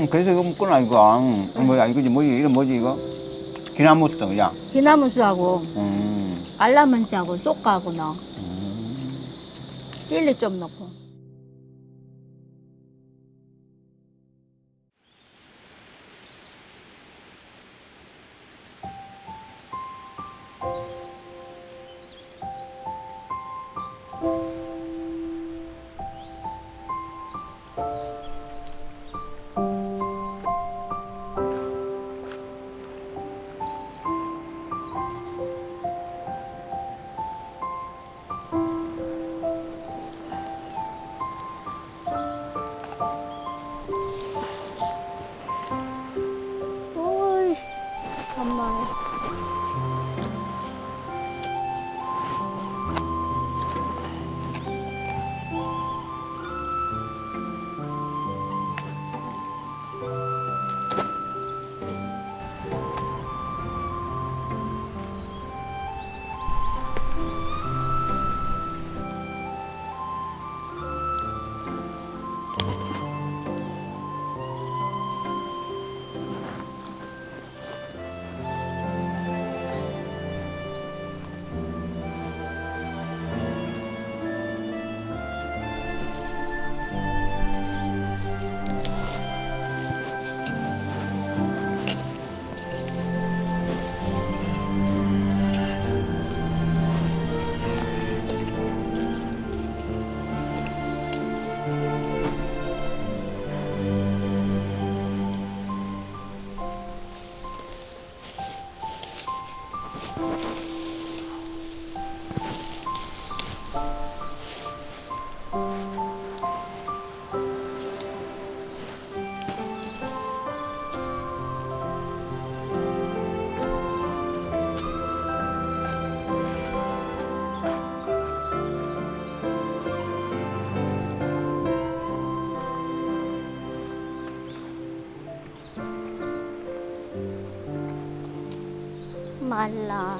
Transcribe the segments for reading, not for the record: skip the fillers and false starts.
그래서 이거 먹구나, 이거. 뭐야, 이거지, 뭐지, 이런 뭐지, 이거? 기나무도, 그냥. 기나무수하고 알라몬지하고 쏙하고 넣어. 찔리 좀 넣고. 오이, 정말. 말라.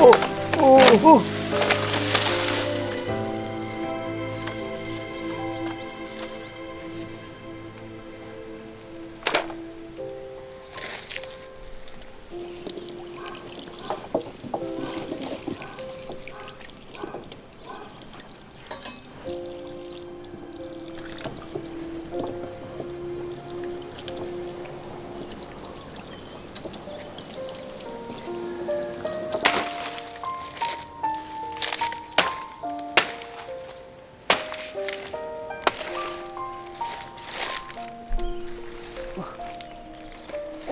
오.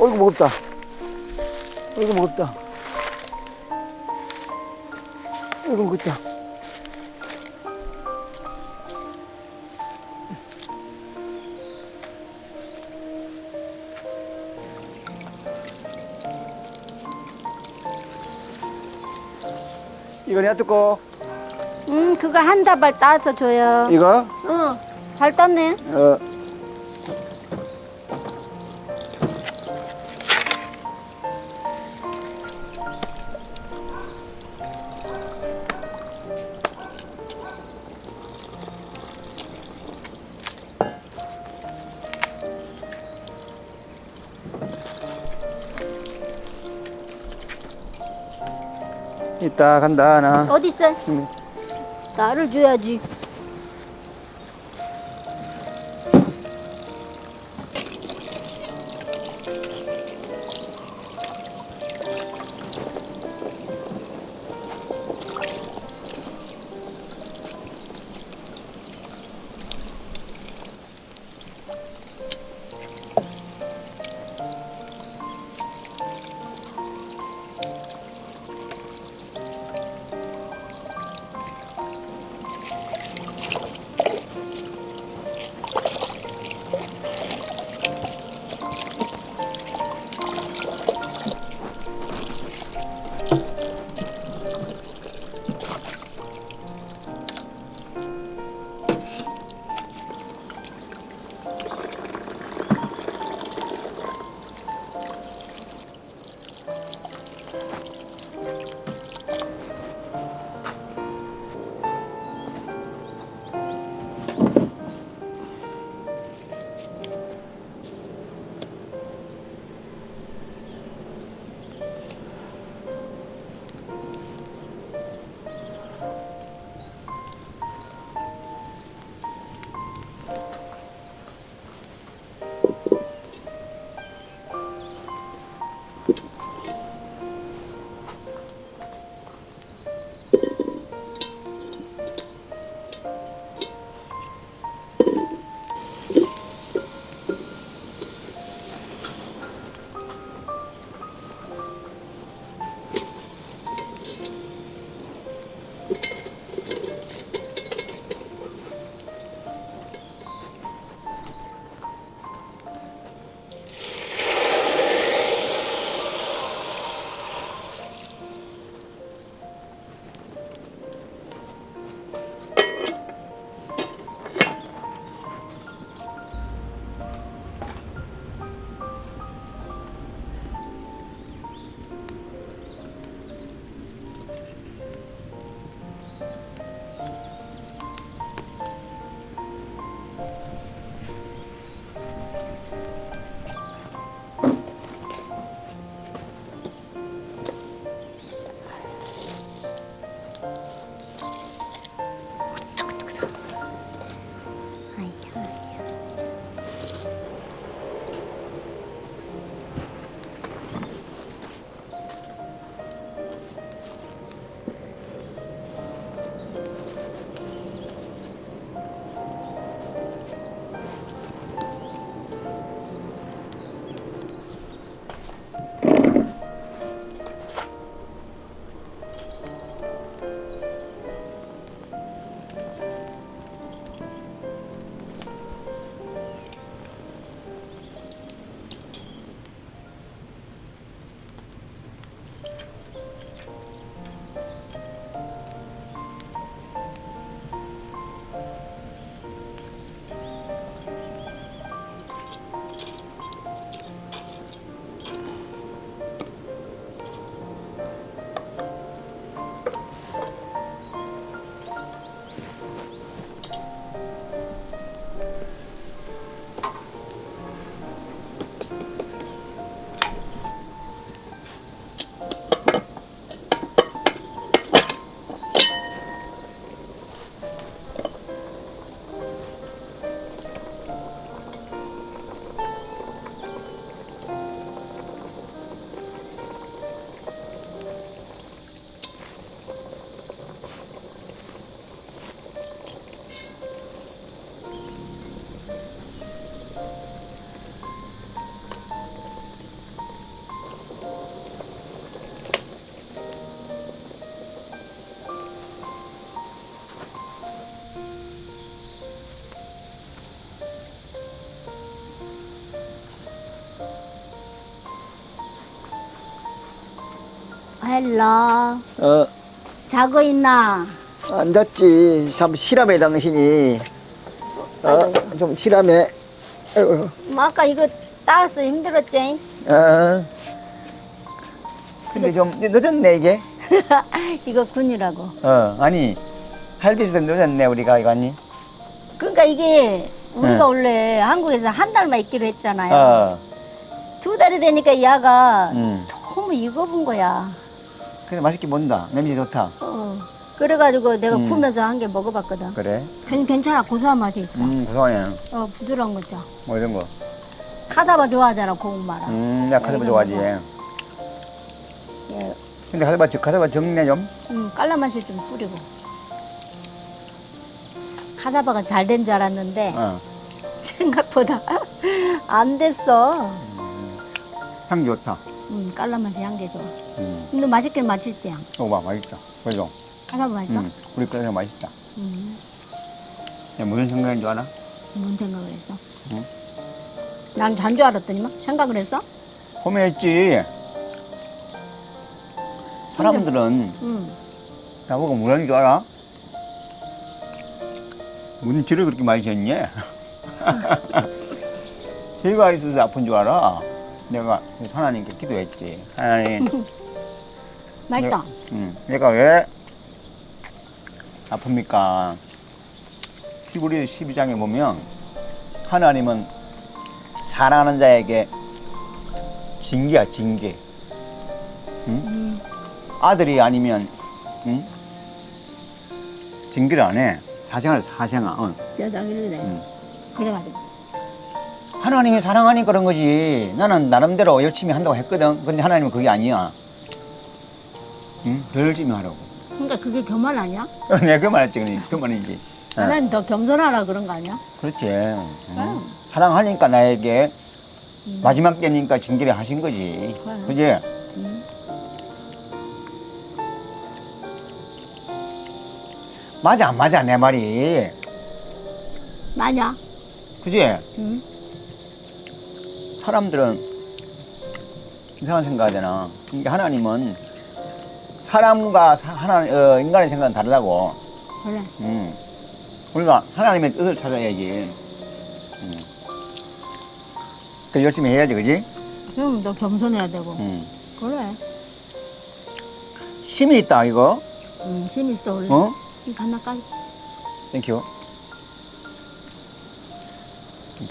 어이구, 무겁다. 어이구, 무겁다. 어이구, 무겁다. 이거 내가 뜯고. 그거 한 다발 따서 줘요. 이거? 응, 잘 땄네. 이따 간다 나. 어디 있어? 나를 줘야지. 헬로. 자고 있나? 앉았지. 참 실함해 당신이. 좀 실함해. 아이고. 뭐 아까 이거 따서 힘들었지? 근데 좀 늦었네 이게. 이거 군이라고. 아니 할비에서 늦었네 우리가 이거 아니. 그러니까 이게 우리가 네. 원래 한국에서 한 달만 있기로 했잖아요. 2달이 되니까 야가 너무 익어본 거야. 근데 맛있게 먹는다. 냄새 좋다. 그래가지고 내가 구우면서 한 개 먹어봤거든. 그래? 괜찮아. 고소한 맛이 있어. 고소하네. 부드러운 거 있죠. 뭐 이런 거. 카사바 좋아하잖아, 고구마랑. 내가 카사바 좋아하지. 예, 근데 카사바 적네 좀. 깔라맛이 좀 뿌리고. 카사바가 잘 된 줄 알았는데 생각보다 안 됐어. 향기 좋다. 깔라맛이 향기 좋아. 근데 맛있긴 맛있지. 봐, 맛있다. 그죠? 카사바 맛있어? 우리 거에서 맛있다. 야, 무슨 생각인 줄 알아? 뭔 생각을 했어? 응? 난 잔 줄 알았더니만 생각을 했어? 고민했지. 사람들은 나보고 뭐라는 줄 알아? 무슨 죄를 그렇게 많이 졌니? 죄가 있어서 아픈 줄 알아. 내가 하나님께 기도했지. 하나님, 맛있다. 내가 왜 아픕니까? 히브리 12장에 보면 하나님은 사랑하는 자에게 징계야, 징계. 아들이 아니면 징계를 안 해. 사생활 사생아. 여자길래 그래가지고 하나님이 사랑하니까 그런 거지. 나는 나름대로 열심히 한다고 했거든. 근데 하나님은 그게 아니야. 더 열심히 하라고. 그러니까 그게 교만 아니야? 내가 그 말했지, 교만이지. 하나님 더 겸손하라 그런 거 아니야? 그렇지. 사랑하니까 나에게 마지막 때니까 징계를 하신 거지. 그지? 맞아, 안 맞아, 내 말이. 맞아. 그지? 응. 사람들은 이상한 생각하잖아. 그러니까 하나님은 사람과 인간의 생각은 다르다고. 그래. 우리가 하나님의 뜻을 찾아야지. 그 열심히 해야지, 그지? 그럼 너 겸손해야 되고. 그래. 힘이 있다, 이거. 힘 있어, 원래. 이거 하나 까지. 땡큐.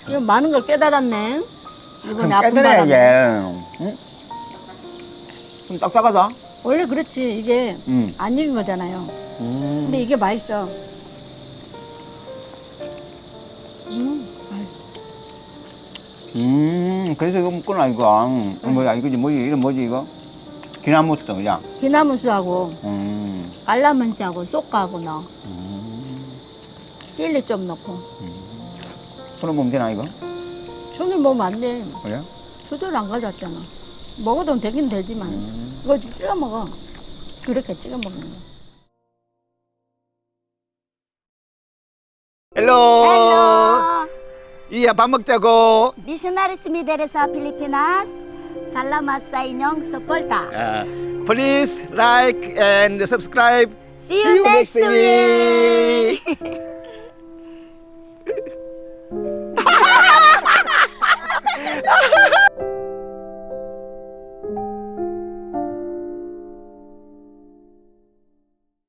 이거 많은 걸 깨달았네. 이번에 아픈 깨달아야지. 바람에. 응? 좀 딱딱하다. 원래 그렇지. 이게 안 익은 거잖아요. 근데 이게 맛있어. 그래서 이거 먹구나, 이거. 뭐야, 이거지, 뭐지, 이거 뭐지, 이거? 기나무스, 그냥. 기나무수하고, 깔라만지하고, 쏙가하고 넣어. 찔리 좀 넣고. 손을 먹으면 되나, 이거? 손을 먹으면 안 돼. 그래? 수저를 안 가져왔잖아. 먹어도 되긴 되지만. 이거 찍어 먹어. 그렇게 찍어 먹는 거. 헬로. 이야, 밥 먹자고. Missionaries Mideresa Pilipinas, salamat sa inyong suporta. Please like and subscribe. See you next week!